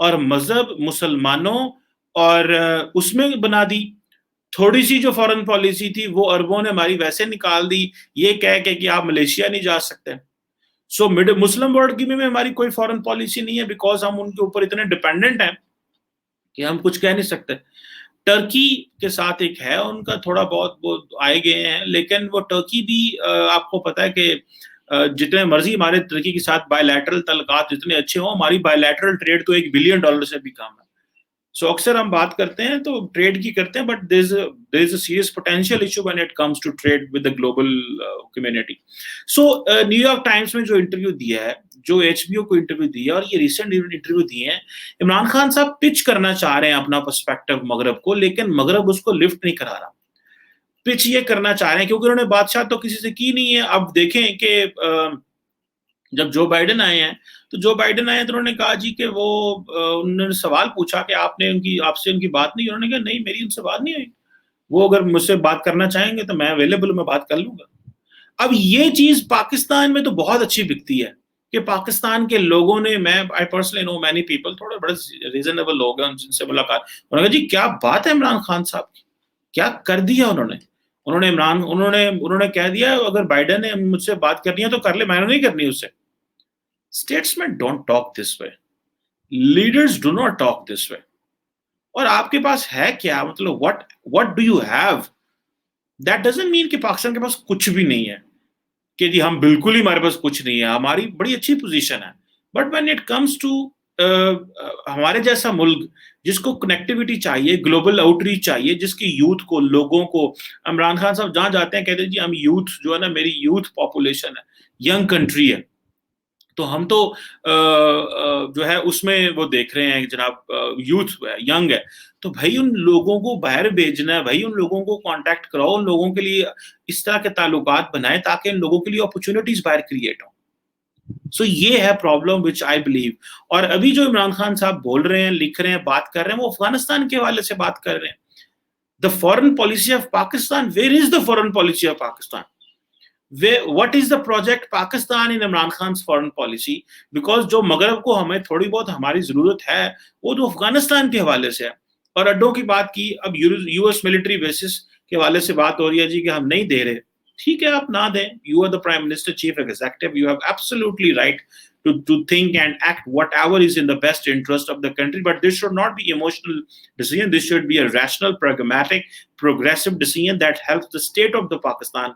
اور مذہب مسلمانوں اور اس میں بنا دی. تھوڑی سی جو فورن پالیسی تھی وہ عربوں نے ہماری ویسے نکال دی, یہ کہہ کے کہ آپ ملیشیا نہیں جا سکتے. سو مسلم ورلڈ کی میں ہماری کوئی فورن پالیسی نہیں ہے, بیکاز ہم ان کے اوپر اتنے ڈپینڈنٹ ہیں کہ ہم کچھ کہہ نہیں سکتے. ٹرکی کے ساتھ ایک ہے ان کا تھوڑا بہت وہ آئے گئے ہیں, لیکن وہ ٹرکی بھی آپ کو پتا ہے کہ جتنے مرضی ہمارے ٹرکی کے ساتھ بائی لیٹرل تعلقات جتنے اچھے ہوں, ہماری بائی لیٹرل ٹریڈ تو $1 بلین سے بھی کم ہے. سو اکثر ہم بات کرتے ہیں تو ٹریڈ کی کرتے ہیں, but there is a serious potential issue when it comes to trade with the global community. So new York Times میں جو انٹرویو دیا ہے, جو HBO کو انٹرویو دیا اور یہ ریسنٹ انٹرویو دیے ہیں, عمران خان صاحب پچ کرنا چاہ رہے ہیں اپنا پرسپیکٹو مغرب کو, لیکن مغرب اس کو لفٹ نہیں کرا رہا. پچ یہ کرنا چاہ رہے ہیں کیونکہ انہوں نے بادشاہ تو کسی سے کی نہیں ہے. اب دیکھیں کہ جب جو بائیڈن آئے ہیں تو انہوں نے کہا جی کہ وہ انہوں نے سوال پوچھا کہ آپ سے ان کی بات نہیں, انہوں نے کہا نہیں میری ان سے بات نہیں ہوئی, وہ اگر مجھ سے بات کرنا چاہیں گے تو میں اویلیبل ہوں, میں بات کر لوں گا. اب یہ چیز پاکستان میں تو بہت اچھی بکتی ہے کہ پاکستان کے لوگوں نے, میں I personally know many people, تھوڑے بڑے ریزنیبل لوگ ہیں جن سے ملاقات, انہوں نے کہا جی کیا بات ہے عمران خان صاحب کی, کیا کر دیا انہوں نے کہہ دیا اگر بائیڈن نے مجھ سے بات کرنی ہے تو کر لے, میں نے نہیں کرنی اس سے. Statesmen don't talk this way. Leaders do not talk this way. اور آپ کے پاس ہے کیا, مطلب what do you have? That doesn't mean کہ پاکستان کے پاس کچھ بھی نہیں ہے, کہ جی ہم بالکل ہی ہمارے پاس کچھ نہیں ہے, ہماری بڑی اچھی پوزیشن ہے. But when it comes to ہمارے جیسا ملک جس کو کنیکٹیوٹی چاہیے, گلوبل آؤٹ ریچ چاہیے, جس کی یوتھ کو, لوگوں کو, عمران خان صاحب جہاں جاتے ہیں کہتے ہیں جی ہم یوتھ جو ہے نا, میری یوتھ پاپولیشن ہے, ینگ کنٹری ہے, تو ہم تو جو ہے اس میں وہ دیکھ رہے ہیں جناب یوتھ ینگ ہے, تو بھائی ان لوگوں کو باہر بھیجنا ہے, بھائی ان لوگوں کو کانٹیکٹ کراؤ, ان لوگوں کے لیے اس طرح کے تعلقات بنائیں تاکہ ان لوگوں کے لیے اپرچونٹیز باہر کریٹ ہوں. سو یہ ہے پرابلم وچ آئی بلیو. اور ابھی جو عمران خان صاحب بول رہے ہیں, لکھ رہے ہیں, بات کر رہے ہیں, وہ افغانستان کے حوالے سے بات کر رہے ہیں. The foreign policy of Pakistan, where is the foreign policy of Pakistan? What is the project Pakistan in Imran Khan's foreign policy? Because جو مغرب کو ہمیں تھوڑی بہت ہماری ضرورت ہے وہ تو افغانستان کے حوالے سے ہے. اور اڈوں کی بات کی, اب US ملٹری بیسس کے حوالے سے بات ہو رہی ہے جی کہ ہم نہیں دے رہے, ٹھیک ہے آپ نہ دیں, you are the prime minister, chief executive, you have absolutely right to think and act whatever is in the best interest of the country, but this should not be emotional decision, this should be a rational, pragmatic, progressive decision that helps the state of the Pakistan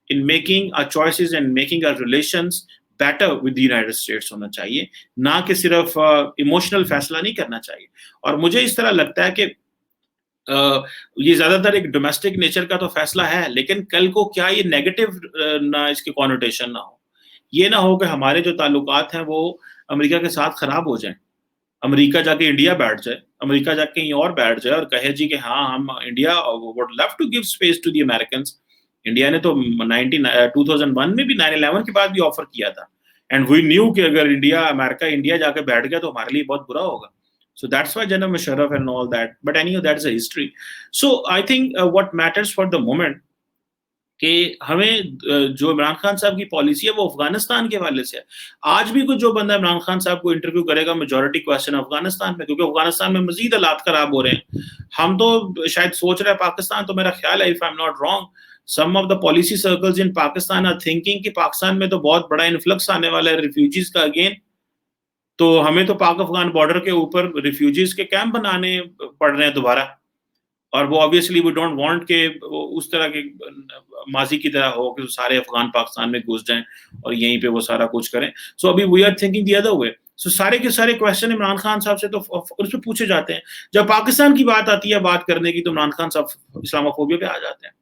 in making our choices and making our relations better with the United States ہونا چاہیے, نہ کہ صرف emotional فیصلہ نہیں کرنا چاہیے. اور مجھے اس طرح لگتا ہے کہ یہ زیادہ تر ایک ڈومیسٹک نیچر کا تو فیصلہ ہے, لیکن کل کو کیا یہ نیگیٹو نہ اس کی کونوٹیشن نہ ہو, یہ نہ ہو کہ ہمارے جو تعلقات ہیں وہ امریکہ کے ساتھ خراب ہو جائیں, امریکہ جا کے انڈیا بیٹھ جائے, امریکہ جا کے کہیں اور بیٹھ جائے اور کہے جی کہ ہاں ہم India would love to give space to the Americans. India نے تو 2001 میں بھی 9/11 کے بعد بھی آفر کیا تھا, اینڈ وی نیو کہ اگر انڈیا جا کے بیٹھ گیا تو ہمارے لیے بہت برا ہوگا. So that's why Janam Musharraf and all that. But anyhow, that's a history. So I think what matters for the moment کہ ہمیں جو عمران خان صاحب کی پالیسی ہے وہ افغانستان کے حوالے سے ہے. آج بھی کچھ جو بندہ عمران خان صاحب کو انٹرویو کرے گا, میجورٹی کوشچن افغانستان میں, کیونکہ افغانستان میں مزید حالات خراب ہو رہے ہیں. ہم تو شاید سوچ رہے ہیں پاکستان, تو میرا خیال ہے if I'm not wrong, some of the policy circles in Pakistan are thinking کہ پاکستان میں تو بہت بڑا انفلکس آنے والا ہے ریفیوجیز کا اگین, تو ہمیں تو پاک افغان بارڈر کے اوپر ریفیوجیز کے کیمپ بنانے پڑ رہے ہیں دوبارہ. اور وہ obviously we don't want کہ اس طرح کے ماضی کی طرح ہو کہ سارے افغان پاکستان میں گھس جائیں اور یہیں پہ وہ سارا کچھ کریں. سو ابھی we are thinking the other way. سو سارے کے سارے کویشچن عمران خان صاحب سے تو اس پہ پوچھے جاتے ہیں. جب پاکستان کی بات آتی ہے بات کرنے کی تو عمران خان صاحب اسلاموفوبیا پہ آ جاتے ہیں.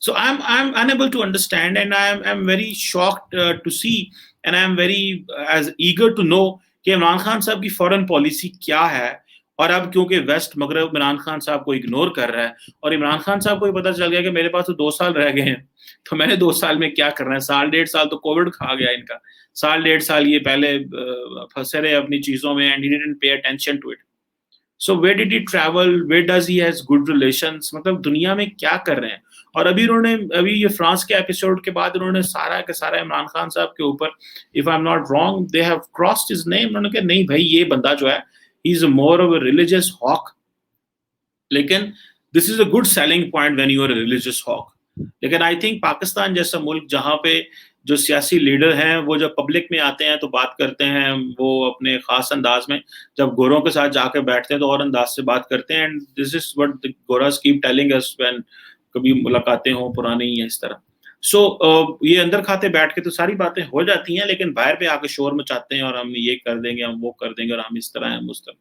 So I'm unable to understand, and I'm very shocked to see, and I'm very as eager to know کہ عمران خان صاحب کی فورن پالیسی کیا ہے. اور اب کیونکہ ویسٹ مغرب عمران خان صاحب کو اگنور کر رہا ہے, اور عمران خان صاحب کو یہ پتہ چل گیا کہ میرے پاس تو 2 سال رہ گئے ہیں, تو میں نے 2 سال میں کیا کرنا ہے. 1.5 سال تو کووڈ کھا گیا ان کا, 1.5 سال یہ پہلے پھنسے رہے اپنی چیزوں میں, and he didn't pay attention to it. So where did he travel, where does he has good relations, مطلب دنیا میں کیا کر رہے ہیں. اور ابھی یہ فرانس کے ایپیسوڈ کے بعد انہوں نے سارا کا سارا عمران خان صاحب کے اوپر, if I am not wrong, they have crossed his name. انہوں نے کہا نہیں بھائی یہ بندہ جو ہے ہی از more of a religious hawk. لیکن this is a good selling point when you are a religious hawk. لیکن آئی تھنک پاکستان جیسا ملک جہاں پہ جو سیاسی لیڈر ہیں وہ جب پبلک میں آتے ہیں تو بات کرتے ہیں وہ اپنے خاص انداز میں, جب گوروں کے ساتھ جا کے بیٹھتے ہیں تو اور انداز سے بات کرتے ہیں. اینڈ دس از وٹ گوراز کیپ ٹیلنگ اس وین کبھی ملاقاتیں ہوں پرانی یا اس طرح. سو یہ اندر کھاتے بیٹھ کے تو ساری باتیں ہو جاتی ہیں, لیکن باہر پہ آ کے شور مچاتے ہیں اور ہم یہ کر دیں گے, ہم وہ کر دیں گے, اور ہم اس طرح ہیں ہم اس طرح.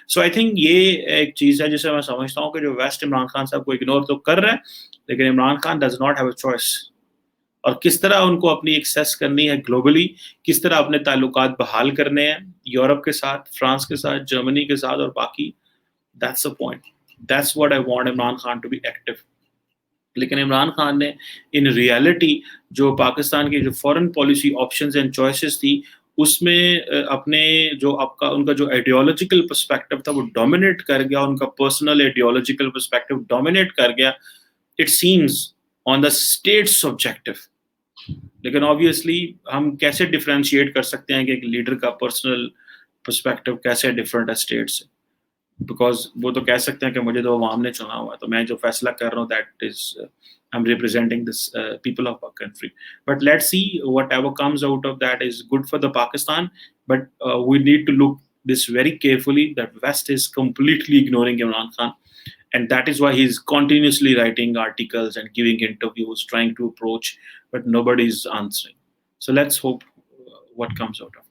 سو آئی تھنک یہ ایک چیز ہے جسے میں سمجھتا ہوں کہ جو ویسٹ عمران خان صاحب کو اگنور تو کر رہا ہے, لیکن Imran Khan does not have a choice. اور کس طرح ان کو اپنی ایکسیس کرنی ہے گلوبلی, کس طرح اپنے تعلقات بحال کرنے ہیں یورپ کے ساتھ, فرانس کے ساتھ, جرمنی کے ساتھ اور باقی. That's a point, that's what I want Imran Khan to be active. لیکن عمران خان نے ان ریالٹی جو پاکستان کی جو foreign policy options and choices تھی اس میں اپنے جو آپ کا ان کا جو آئیڈیالوجیکل پرسپیکٹو تھا وہ ڈومینیٹ کر گیا, ان کا پرسنل آئیڈیالوجیکل پرسپیکٹو ڈومینیٹ کر گیا, it seems on the status objective. لیکن آبویسلی ہم کیسے ڈفرینشیٹ کر سکتے ہیں کہ ایک لیڈر کا پرسنل پرسپیکٹو کیسے ڈفرینٹ ہے اسٹیٹ سے, بیکاز وہ تو کہہ سکتے ہیں کہ مجھے تو عوام نے چنا ہوا ہے, تو میں جو فیصلہ کر رہا ہوں that is I am representing this people of our country. But let see whatever comes out of that is good for the Pakistan, but we need to look this very carefully, that West is completely ignoring Imran Khan, and that is why he is continuously writing articles and giving interviews, trying to approach, but nobody is answering. So let's hope what comes out of it.